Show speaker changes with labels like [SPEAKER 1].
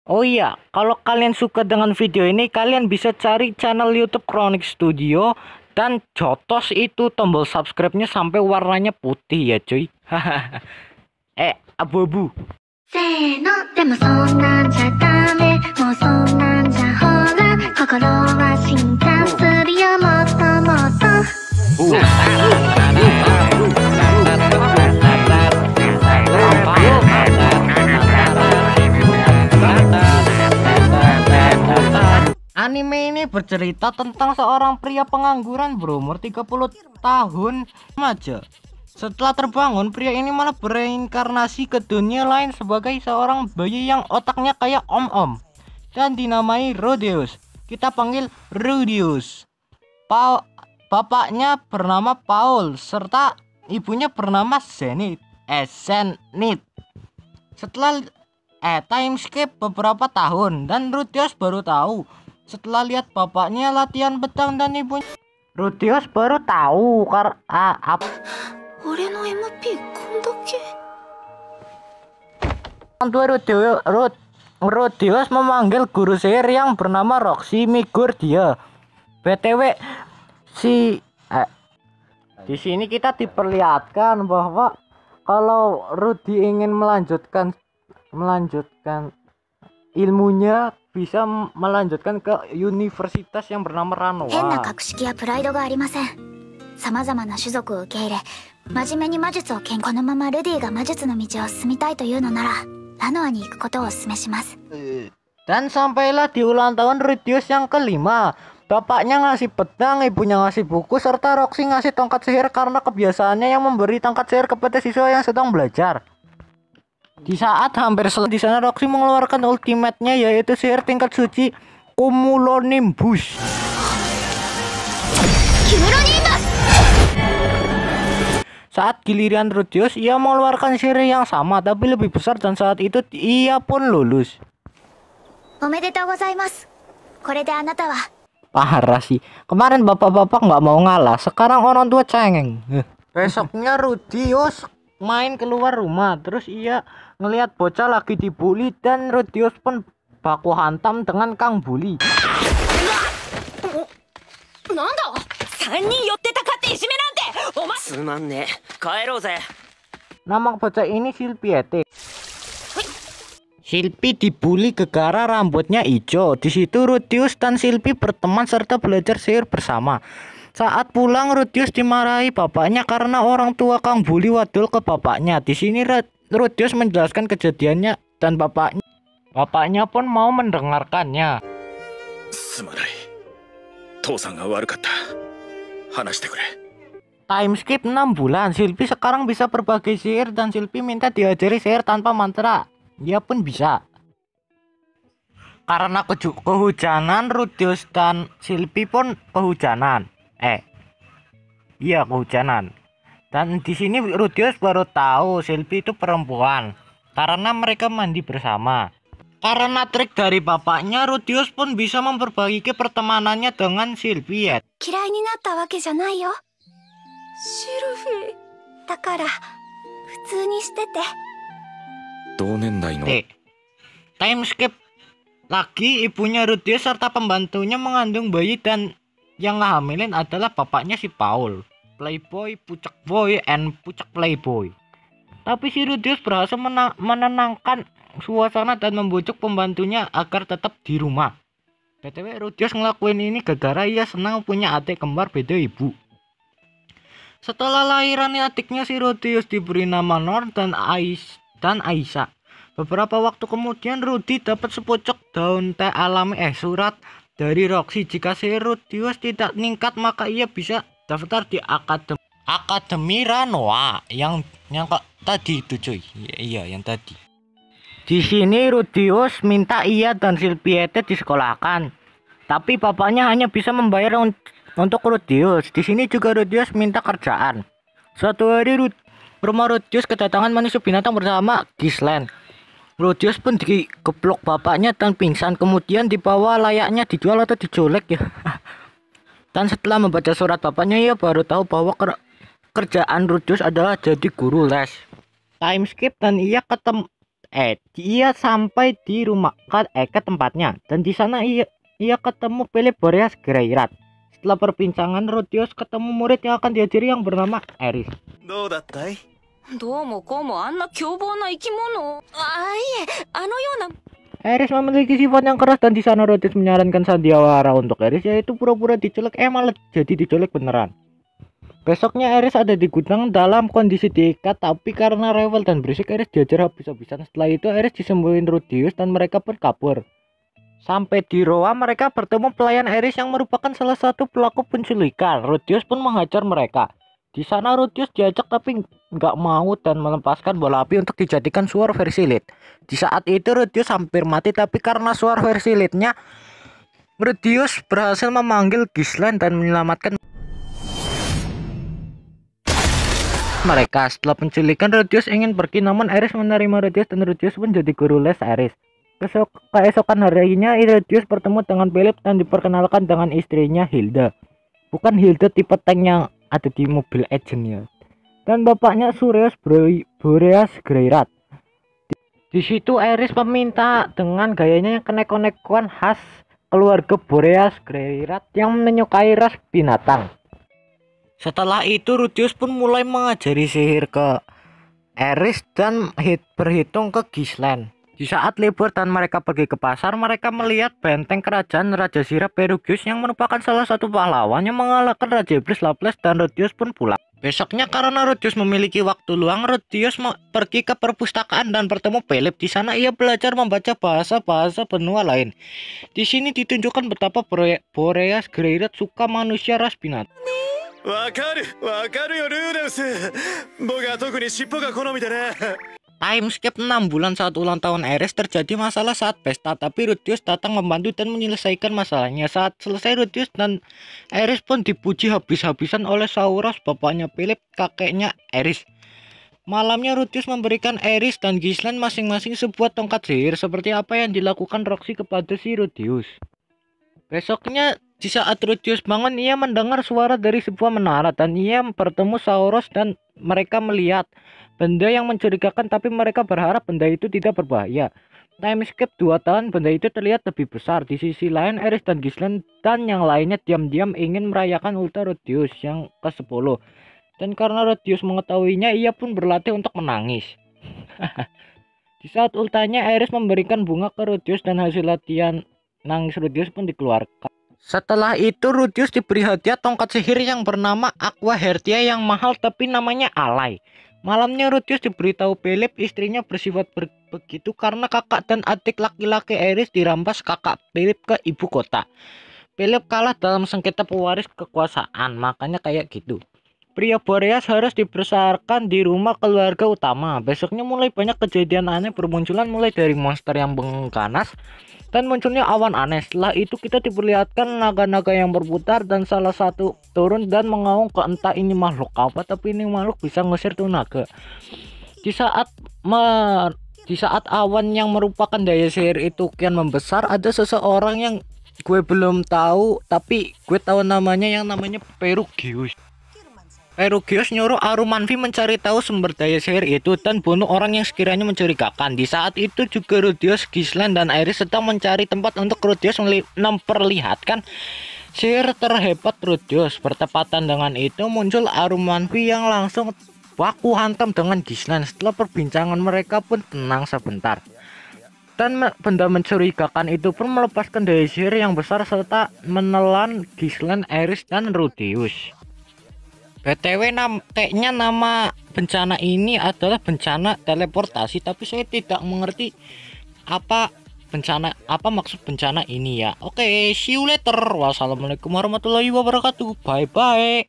[SPEAKER 1] Oh iya, kalau kalian suka dengan video ini, kalian bisa cari channel YouTube Chronic Studio dan jotos itu tombol subscribe-nya sampai warnanya putih ya, cuy. Abu-abu.
[SPEAKER 2] せーのでもそんなんじゃダメもうそんなんじゃほら心は進化するよもっともっと
[SPEAKER 1] Anime ini bercerita tentang seorang pria pengangguran berumur 30 tahun aja. Setelah terbangun, pria ini malah bereinkarnasi ke dunia lain sebagai seorang bayi yang otaknya kayak om-om dan dinamai Rudeus. Kita panggil Rudeus. Bapaknya bernama Paul serta ibunya bernama Zenith. Setelah time skip beberapa tahun dan Rudeus baru tahu setelah lihat bapaknya latihan pedang dan ibunya. Rudeus baru tahu apa
[SPEAKER 2] 俺の MP こんだけ
[SPEAKER 1] orang tua Rudeus memanggil guru sihir yang bernama Roxy Migur dia. BTW di sini kita diperlihatkan bahwa kalau Rudy ingin melanjutkan ilmunya, bisa melanjutkan ke universitas yang bernama
[SPEAKER 2] 変な
[SPEAKER 1] Ranoa.
[SPEAKER 2] 格式やプライドがありません様々な種族を受け入れ真面目に魔術をこのままルディが魔術の道を進みたいというのならラノアに行くことをお勧めします
[SPEAKER 1] Dan sampailah di ulang tahun Rudeus yang kelima. Bapaknya ngasih pedang, ibunya ngasih buku, serta Roxy ngasih tongkat sihir karena kebiasaannya yang memberi tongkat sihir kepada siswa yang sedang belajar. Di saat hampir selesai di sana, Roxy mengeluarkan ultimate-nya yaitu sihir tingkat suci Cumulonimbus. Saat giliran Rudeus, ia mengeluarkan sihir yang sama tapi lebih besar dan saat itu ia pun lulus.
[SPEAKER 2] おめでとうございますこれであなたは
[SPEAKER 1] Parah sih. Kemarin bapak-bapak nggak mau ngalah, sekarang orang tua cengeng. Besoknya Rudeus main keluar rumah, terus ia ngelihat bocah lagi dibully dan Rudeus pun baku hantam dengan Kang Bully.
[SPEAKER 3] なんだ3人寄ってたかっていじめなんてお前
[SPEAKER 4] つまんねえ帰ろうぜ
[SPEAKER 1] Nama bocah ini Silpiete. Silpi dibully gara-gara rambutnya hijau. Di situ Rudeus dan Silpi berteman serta belajar sihir bersama. Saat pulang, Rudeus dimarahi bapaknya karena orang tua Kang Bully wadul ke bapaknya. Di sini Rudeus menjelaskan kejadiannya dan bapaknya pun mau mendengarkannya.
[SPEAKER 4] すまない父さんが悪かった話してくれ
[SPEAKER 1] Time skip 6 bulan. Silpi sekarang bisa berbagai sihir dan Silpi minta diajari sihir tanpa mantra. Dia pun bisa. Karena kehujanan, Rudeus dan Silpi pun kehujanan. Iya kehujanan. Dan di sini Rudeus baru tahu Silpi itu perempuan karena mereka mandi bersama. Karena trik dari bapaknya, Rudeus pun bisa memperbaiki pertemanannya dengan Silpi.
[SPEAKER 2] 嫌いになったわけじゃないよシルフィーだから普通にしてて
[SPEAKER 4] 同年代の
[SPEAKER 1] Time skip lagi. Ibunya Rudeus serta pembantunya mengandung bayi dan yang ngehamilin adalah bapaknya si Paul, playboy, pucak boy, and pucak playboy. Tapi si Rudeus berhasil menenangkan suasana dan membujuk pembantunya agar tetap di rumah. BTW Rudeus ngelakuin ini gara-gara ia senang punya adik kembar beda ibu. Setelah lahiran adiknya, si Rudeus diberi nama Norn dan Aisyah. Beberapa waktu kemudian Rudy dapat sepucuk daun teh alami surat dari Roxy. Jika si Rudeus tidak meningkat maka ia bisa daftar di Akademi Ranoa yang tadi itu cuy. Iya yang tadi. Di sini Rudeus minta ia dan Silpiete disekolahkan. Tapi bapaknya hanya bisa membayar untuk Rudeus. Di sini juga Rudeus minta kerjaan. Suatu hari rumah Rudeus kedatangan manusia binatang bersama Gisland. Rudeus pun dikeplok bapaknya dan pingsan, kemudian dibawa layaknya dijual atau dicolek ya. Dan setelah membaca surat bapaknya, ia baru tahu bahwa kerjaan Rudeus adalah jadi guru les. Time skip dan ia ketemu Ia sampai di rumah ke tempatnya dan di sana ia ketemu Philip Boreas Greirat. Setelah perbincangan, Rudius ketemu murid yang akan diajari yang bernama Eris.
[SPEAKER 4] どうだったい？
[SPEAKER 3] どうもこうもあんな凶暴な生き物。いえ、あのような。
[SPEAKER 1] Eris memiliki sifat yang keras dan di sana Rudius menyarankan sandiwara untuk Eris, yaitu pura-pura diculik malah jadi diculik beneran. Besoknya Eris ada di gudang dalam kondisi diikat, tapi karena rewel dan berisik Eris diajar habis-habisan. Setelah itu Eris disembuhin Rudius dan mereka pun kabur. Sampai di Roa mereka bertemu pelayan Eris yang merupakan salah satu pelaku penculikan. Rudius pun menghajar mereka. Di sana Rudius diajak tapi nggak mau dan melepaskan bola api untuk dijadikan suar versi lead. Di saat itu Rudius hampir mati, tapi karena suar versi leadnya, Rudius berhasil memanggil Gislen dan menyelamatkan mereka. Setelah penculikan, Rudius ingin pergi, namun Eris menerima Rudius dan Rudius pun jadi guru les Eris. Keesokan harinya Rudius bertemu dengan Philip dan diperkenalkan dengan istrinya Hilda. Bukan Hilda tipe tank yang ada di mobil agentnya. Dan bapaknya Sureus Boreas Greirat. Di situ Eris meminta dengan gayanya yang kenek-konekuan khas keluarga Boreas Greirat yang menyukai ras binatang. Setelah itu Rudius pun mulai mengajari sihir ke Eris dan berhitung ke Gislen. Di saat libur dan mereka pergi ke pasar, mereka melihat benteng kerajaan Raja Sira Perugius yang merupakan salah satu pahlawan yang mengalahkan Raja Iblis Laples, dan Rudius pun pulang. Besoknya karena Rudius memiliki waktu luang, Rudius pergi ke perpustakaan dan bertemu Philip. Di sana ia belajar membaca bahasa-bahasa benua lain. Di sini ditunjukkan betapa Boreas Greirat suka manusia ras binatang.
[SPEAKER 4] わかるよルーデウス。僕は特に尻尾が好みでね。
[SPEAKER 1] Time skip 6 bulan saat ulang tahun Eris, terjadi masalah saat pesta, tapi Rudius datang membantu dan menyelesaikan masalahnya. Saat selesai, Rudius dan Eris pun dipuji habis-habisan oleh Sauros, bapaknya Philip, kakeknya Eris. Malamnya Rudius memberikan Eris dan Gislen masing-masing sebuah tongkat sihir seperti apa yang dilakukan Roxy kepada si Rudius. Besoknya di saat Rudius bangun, ia mendengar suara dari sebuah menara dan ia bertemu Sauros dan mereka melihat benda yang mencurigakan, tapi mereka berharap benda itu tidak berbahaya. Time skip 2 tahun, benda itu terlihat lebih besar. Di sisi lain, Eris dan Gislen dan yang lainnya diam-diam ingin merayakan ulta Rudius yang ke-10. Dan karena Rudius mengetahuinya, ia pun berlatih untuk menangis. Di saat ultanya, Eris memberikan bunga ke Rudius dan hasil latihan nangis Rudius pun dikeluarkan. Setelah itu Rudius diberi hadiah tongkat sihir yang bernama Aqua Hertia yang mahal tapi namanya alay. Malamnya Rudius diberitahu Philip istrinya bersifat begitu karena kakak dan adik laki-laki Eris dirampas kakak Philip ke ibu kota. Philip kalah dalam sengketa pewaris kekuasaan, makanya kayak gitu. Pria Boreas harus dibesarkan di rumah keluarga utama. Besoknya mulai banyak kejadian aneh bermunculan, mulai dari monster yang mengganas dan munculnya awan aneh. Setelah itu kita diperlihatkan naga-naga yang berputar dan salah satu turun dan mengaung ke entah ini makhluk apa, tapi ini makhluk bisa ngusir tuh naga. Di saat awan yang merupakan daya sihir itu kian membesar, ada seseorang yang gue belum tahu tapi gue tahu namanya, yang namanya Perugius. Perugius nyuruh Arumanfi mencari tahu sumber daya sihir itu dan bunuh orang yang sekiranya mencurigakan. Di saat itu juga Rudius, Gislen, dan Eris sedang mencari tempat untuk Rudius memperlihatkan sihir terhebat Rudius. Bertepatan dengan itu muncul Arumanfi yang langsung baku hantam dengan Gislen. Setelah perbincangan mereka pun tenang sebentar. Dan benda mencurigakan itu pun melepaskan daya sihir yang besar serta menelan Gislen, Eris, dan Rudius. BTW kayaknya nama bencana ini adalah bencana teleportasi, tapi saya tidak mengerti apa maksud bencana ini ya. Oke, see you later. Wassalamualaikum warahmatullahi wabarakatuh. Bye bye.